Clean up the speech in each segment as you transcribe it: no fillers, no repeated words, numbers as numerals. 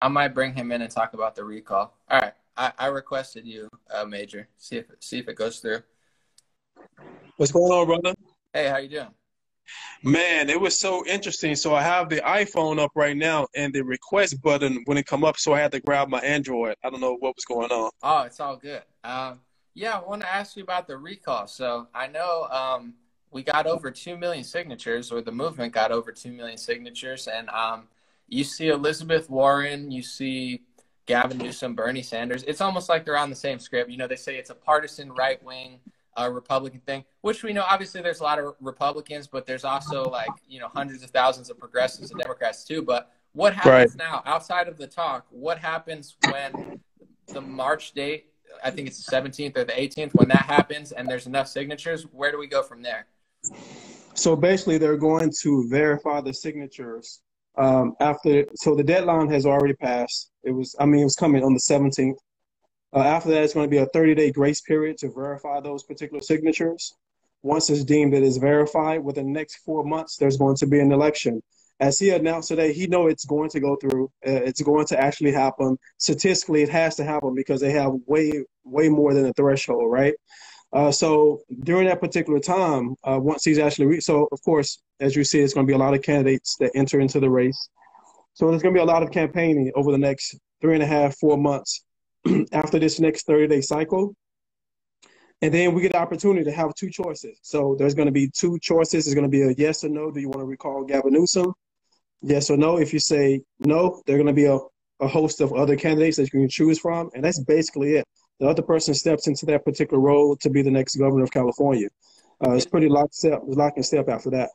I might bring him in and talk about the recall. All right. I requested you, Major. See if it goes through. What's going on, brother? Hey, how you doing? Man, it was so interesting. So I have the iPhone up right now, and the request button wouldn't come up, so I had to grab my Android. I don't know what was going on. Oh, it's all good. Yeah, I want to ask you about the recall. So I know we got over 2 million signatures, or the movement got over 2 million signatures. And you see Elizabeth Warren, you see Gavin Newsom, Bernie Sanders. It's almost like they're on the same script. You know, they say it's a partisan right-wing Republican thing, which we know obviously there's a lot of Republicans, but there's also like, you know, hundreds of thousands of progressives and Democrats too. But what Right. happens now outside of the talk? What happens when the March date, I think it's the 17th or the 18th, when that happens and there's enough signatures? Where do we go from there? So basically, they're going to verify the signatures after. So the deadline has already passed. It was coming on the 17th. After that, it's going to be a 30-day grace period to verify those particular signatures. Once it's deemed that it's verified, within the next 4 months, there's going to be an election. As he announced today, he know it's going to go through. It's going to actually happen. Statistically, it has to happen because they have way more than a threshold, right? So during that particular time, once he's actually so of course, as you see, it's going to be a lot of candidates that enter into the race. So there's going to be a lot of campaigning over the next 3.5, 4 months after this next 30-day cycle. And then we get the opportunity to have two choices. So there's going to be two choices. It's going to be a yes or no. Do you want to recall Gavin Newsom? Yes or no. If you say no, there are going to be a host of other candidates that you can choose from. And that's basically it. The other person steps into that particular role to be the next governor of California. It's pretty lock and step after that.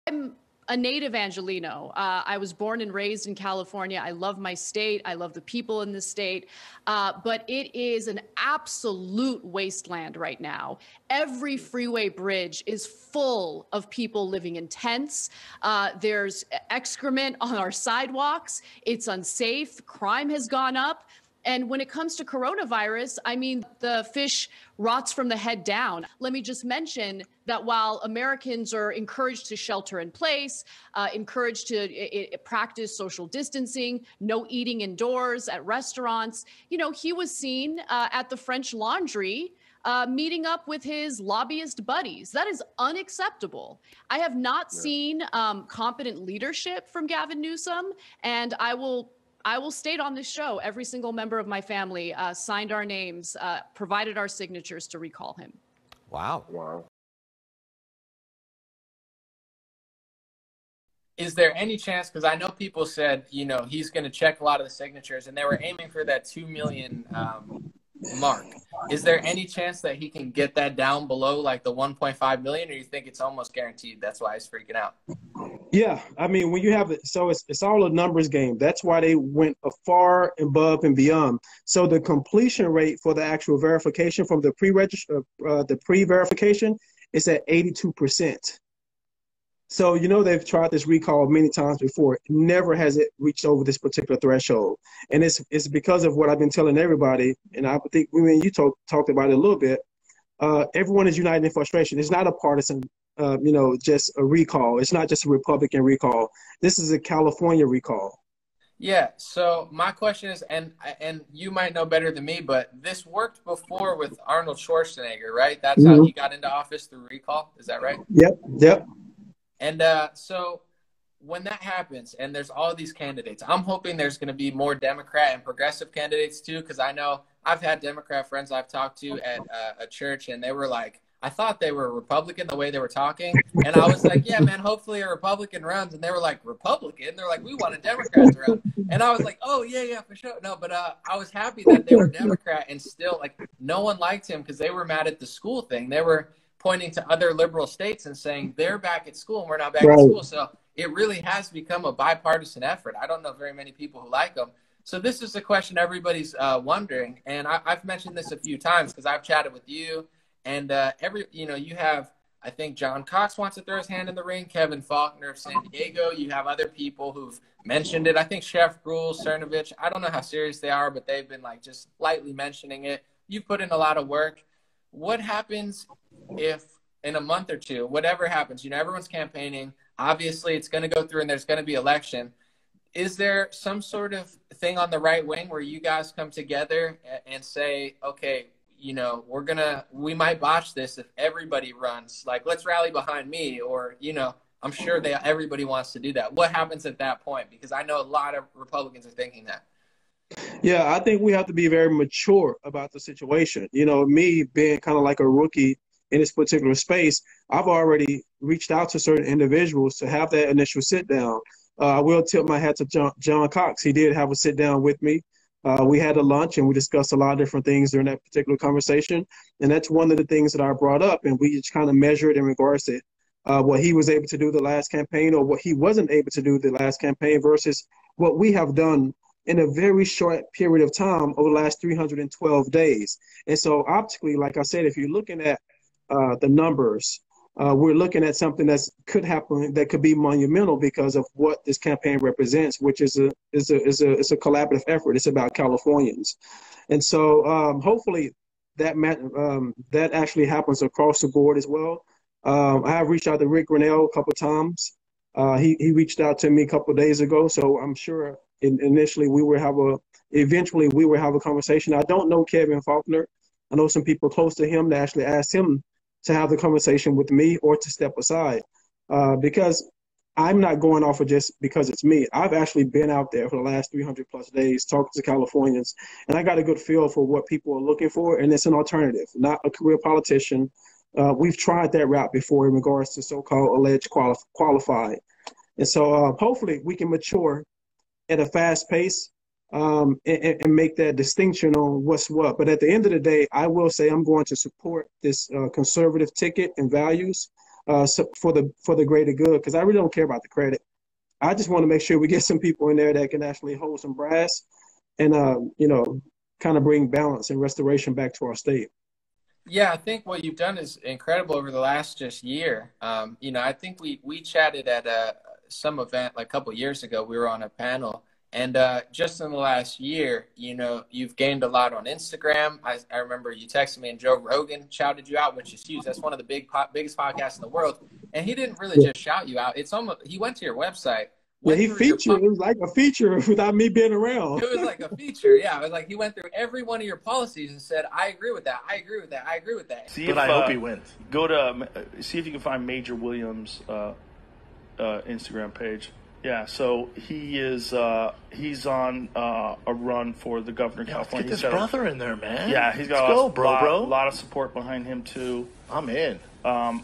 I'm a native Angelino. I was born and raised in California. I love my state. I love the people in this state. But it is an absolute wasteland right now. Every freeway bridge is full of people living in tents. There's excrement on our sidewalks. It's unsafe. Crime has gone up. And when it comes to coronavirus, I mean, the fish rots from the head down. Let me just mention that while Americans are encouraged to shelter in place, encouraged to practice social distancing, no eating indoors at restaurants, you know, he was seen at the French Laundry meeting up with his lobbyist buddies. That is unacceptable. I have not seen competent leadership from Gavin Newsom, and I will state on this show, every single member of my family signed our names, provided our signatures to recall him. Wow. Is there any chance, because I know people said, you know, he's going to check a lot of the signatures and they were aiming for that 2 million mark. Is there any chance that he can get that down below like the 1.5 million, or you think it's almost guaranteed? That's why he's freaking out. Yeah, I mean, when you have it, so it's all a numbers game. That's why they went far above and beyond. So the completion rate for the actual verification from the pre-verification is at 82%. So, you know, they've tried this recall many times before. Never has it reached over this particular threshold. And it's because of what I've been telling everybody. And I think you talked about it a little bit. Everyone is united in frustration. It's not a partisan, just a recall. It's not just a Republican recall. This is a California recall. Yeah. So my question is, and you might know better than me, but this worked before with Arnold Schwarzenegger, right? That's how he got into office through recall. Is that right? Yep. And so when that happens and there's all these candidates, I'm hoping there's going to be more Democrat and progressive candidates too, because I know I've had Democrat friends I've talked to at a church, and they were like, I thought they were Republican the way they were talking. And I was like, yeah, man, hopefully a Republican runs. And they were like, Republican? They're like, we want a Democrat to run. And I was like, oh, yeah, for sure. No, but I was happy that they were Democrat, and still, like, no one liked him because they were mad at the school thing. They were pointing to other liberal states and saying they're back at school and we're not back at school. So it really has become a bipartisan effort. I don't know very many people who like them. So this is the question everybody's wondering. And I've mentioned this a few times because I've chatted with you, and you have, I think John Cox wants to throw his hand in the ring, Kevin Faulkner of San Diego. You have other people who've mentioned it. I think Chef Brule, Cernovich, I don't know how serious they are, but they've been like just lightly mentioning it. You've put in a lot of work. What happens if in a month or two, whatever happens, everyone's campaigning. Obviously, it's going to go through and there's going to be election. Is there some sort of thing on the right wing where you guys come together and say, okay, we might botch this if everybody runs, like, let's rally behind me, or, I'm sure everybody wants to do that. What happens at that point? Because I know a lot of Republicans are thinking that. Yeah, I think we have to be very mature about the situation. Me being kind of like a rookie in this particular space, I've already reached out to certain individuals to have that initial sit down. I will tip my hat to John Cox. He did have a sit down with me. We had a lunch and we discussed a lot of different things during that particular conversation. And that's one of the things that I brought up. And we just kind of measured in regards to what he was able to do the last campaign, or what he wasn't able to do the last campaign, versus what we have done in a very short period of time over the last 312 days. And so optically, like I said, if you're looking at the numbers, we're looking at something that could happen, that could be monumental because of what this campaign represents, which is a collaborative effort. It's about Californians. And so hopefully that actually happens across the board as well. I have reached out to Rick Grinnell a couple of times. He reached out to me a couple of days ago, so I'm sure initially eventually we will have a conversation. I don't know Kevin Faulkner. I know some people close to him that actually asked him to have the conversation with me or to step aside, because I'm not going off of just because it's me. I've actually been out there for the last 300 plus days talking to Californians, and I got a good feel for what people are looking for, and it's an alternative, not a career politician. We've tried that route before in regards to so-called alleged qualified. And so hopefully we can mature at a fast pace and make that distinction on what's what. But at the end of the day, I will say I'm going to support this conservative ticket and values for the greater good, because I really don't care about the credit. I just want to make sure we get some people in there that can actually hold some brass and, kind of bring balance and restoration back to our state. Yeah, I think what you've done is incredible over the last just year. I think we chatted at some event like a couple of years ago. We were on a panel, and just in the last year, you've gained a lot on Instagram. I remember you texted me, and Joe Rogan shouted you out, which is huge. That's one of the biggest podcasts in the world. And he didn't really just shout you out. It's almost, he went to your website. Yeah, he featured. It was like a feature without me being around. It was like a feature. Yeah, it was like he went through every one of your policies and said, "I agree with that. I agree with that. I agree with that." I hope he wins. Go to see if you can find Major Williams' Instagram page. Yeah, so he is. He's on a run for the governor of California. Let's get this brother in there, man. Yeah, he's got a lot of support behind him too. I'm in.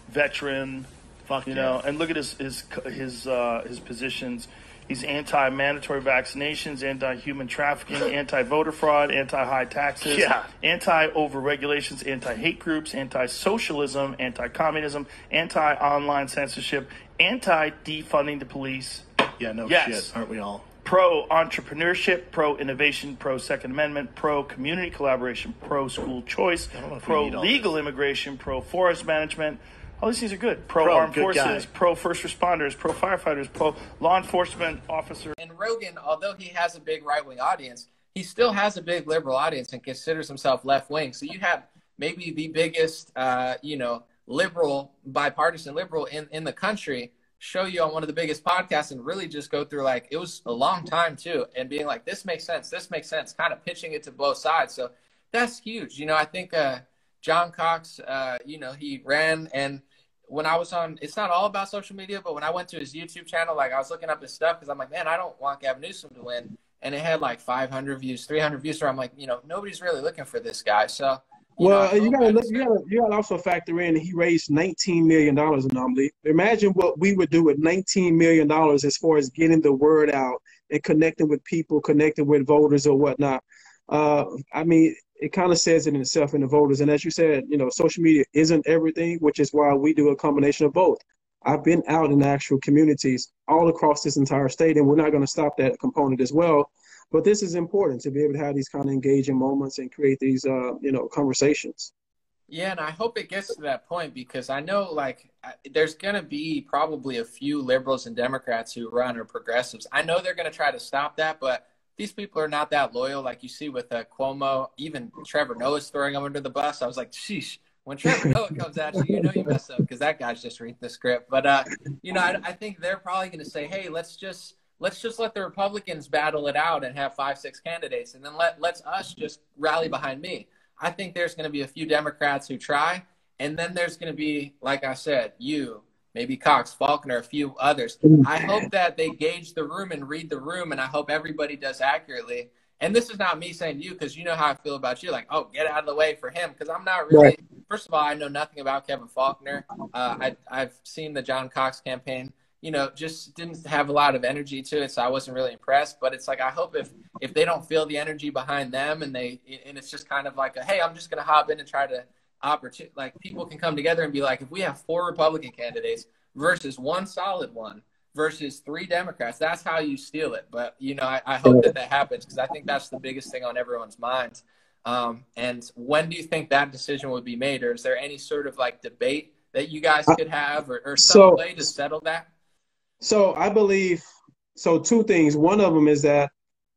Veteran. Fuck and look at his positions. He's anti-mandatory vaccinations, anti-human trafficking, anti-voter fraud, anti-high taxes, anti-over-regulations, anti-hate groups, anti-socialism, anti-communism, anti-online censorship, anti-defunding the police. Yeah, shit, aren't we all? Pro-entrepreneurship, pro-innovation, pro-Second Amendment, pro-community collaboration, pro-school choice, pro-legal immigration, pro-forest management. All these things are good. Pro-armed forces, pro-first responders, pro-firefighters, pro-law enforcement officer. And Rogan, although he has a big right-wing audience, he still has a big liberal audience and considers himself left-wing. So you have maybe the biggest, liberal, bipartisan liberal in the country show you on one of the biggest podcasts and really just go through, like, it was a long time too, and being like, this makes sense, kind of pitching it to both sides. So that's huge. I think John Cox, he ran, and when I was on, it's not all about social media, but when I went to his YouTube channel, like, I was looking up his stuff because I'm like, man, I don't want Gavin Newsom to win. And it had like 500 views, 300 views. So I'm like, nobody's really looking for this guy. So, you gotta also factor in he raised $19 million anomaly. Imagine what we would do with $19 million as far as getting the word out and connecting with people, connecting with voters or whatnot. It kind of says it in itself in the voters. And as you said, social media isn't everything, which is why we do a combination of both. I've been out in actual communities all across this entire state, and we're not going to stop that component as well. But this is important to be able to have these kind of engaging moments and create these, conversations. Yeah, and I hope it gets to that point, because I know, like, there's going to be probably a few liberals and Democrats who run, or progressives. I know they're going to try to stop that, but these people are not that loyal. Like you see with Cuomo, even Trevor Noah's throwing him under the bus. I was like, sheesh, when Trevor Noah comes at you, you know you mess up because that guy's just reading the script. But you know, I think they're probably going to say, hey, let's just let the Republicans battle it out and have 5-6 candidates, and then let's us just rally behind me. I think there's going to be a few Democrats who try, and then there's going to be, like I said, you, maybe Cox, Faulconer, a few others. I hope that they gauge the room and read the room, and I hope everybody does accurately. And this is not me saying you, because you know how I feel about you. Like, oh, get out of the way for him, because I'm not really. Right. First of all, I know nothing about Kevin Faulconer. I've seen the John Cox campaign. You know, just didn't have a lot of energy to it, so I wasn't really impressed. But it's like, I hope if they don't feel the energy behind them, and it's just kind of like, hey, I'm just going to hop in and try to like people can come together and be like, if we have 4 Republican candidates versus 1 solid one versus 3 Democrats, that's how you steal it. But, you know, I hope that happens, because I think that's the biggest thing on everyone's minds. And when do you think that decision would be made? Or is there any sort of like debate that you guys could have or some way to settle that? So I believe, 2 things. One of them is that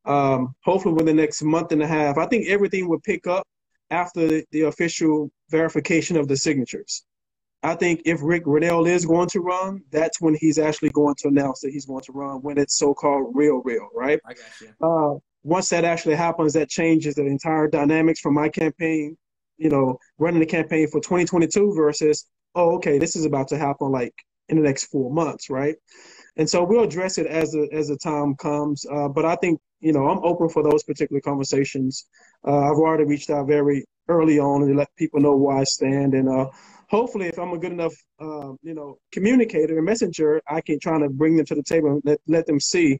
hopefully within the next month and a half, I think everything will pick up after the official verification of the signatures. I think if Rick Grenell is going to run, that's when he's actually going to announce that he's going to run, when it's so-called real, right? I got you. Once that actually happens, that changes the entire dynamics from my campaign, you know, running the campaign for 2022 versus, oh, okay, this is about to happen like in the next 4 months, right? And so we'll address it as the time comes. But I think, you know, I'm open for those particular conversations. I've already reached out very early on and let people know where I stand. And hopefully, if I'm a good enough, you know, communicator and messenger, I can try to bring them to the table and let them see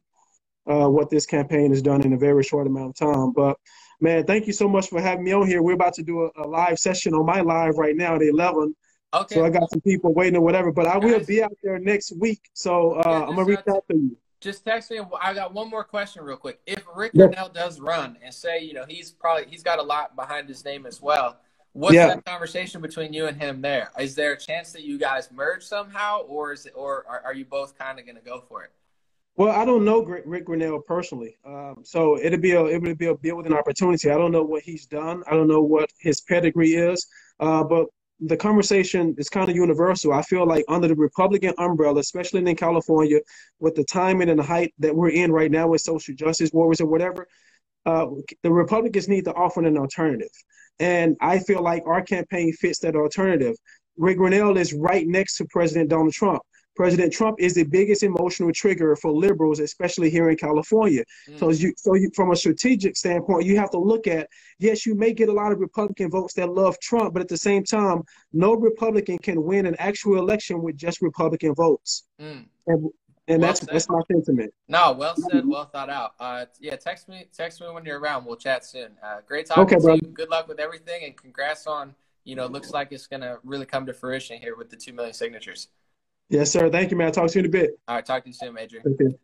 what this campaign has done in a very short amount of time. But, man, thank you so much for having me on here. We're about to do a live session on my live right now at 11. Okay. So I got some people waiting or whatever, but I will be out there next week. So I'm going to reach out to you. Just text me. I got one more question real quick. If Rick Grenell does run and say, you know, he's got a lot behind his name as well, what's that conversation between you and him there? Is there a chance that you guys merge somehow, or are you both kind of going to go for it? Well, I don't know Rick Grenell personally, so it would be a building opportunity. I don't know what he's done. I don't know what his pedigree is, but the conversation is kind of universal. I feel like under the Republican umbrella, especially in California, with the timing and the height that we're in right now with social justice warriors or whatever, the Republicans need to offer an alternative. And I feel like our campaign fits that alternative. Rick Grenell is right next to President Donald Trump. President Trump is the biggest emotional trigger for liberals, especially here in California. So from a strategic standpoint, you have to look at, yes, you may get a lot of Republican votes that love Trump, but at the same time, no Republican can win an actual election with just Republican votes. And that's my sentiment. No, well said, well thought out. Yeah, text me when you're around. We'll chat soon. Great talking to you. Good luck with everything, and congrats on, you know, looks like it's going to really come to fruition here with the 2 million signatures. Yes, sir. Thank you, man. I'll talk to you in a bit. All right. Talk to you soon, Major. Okay.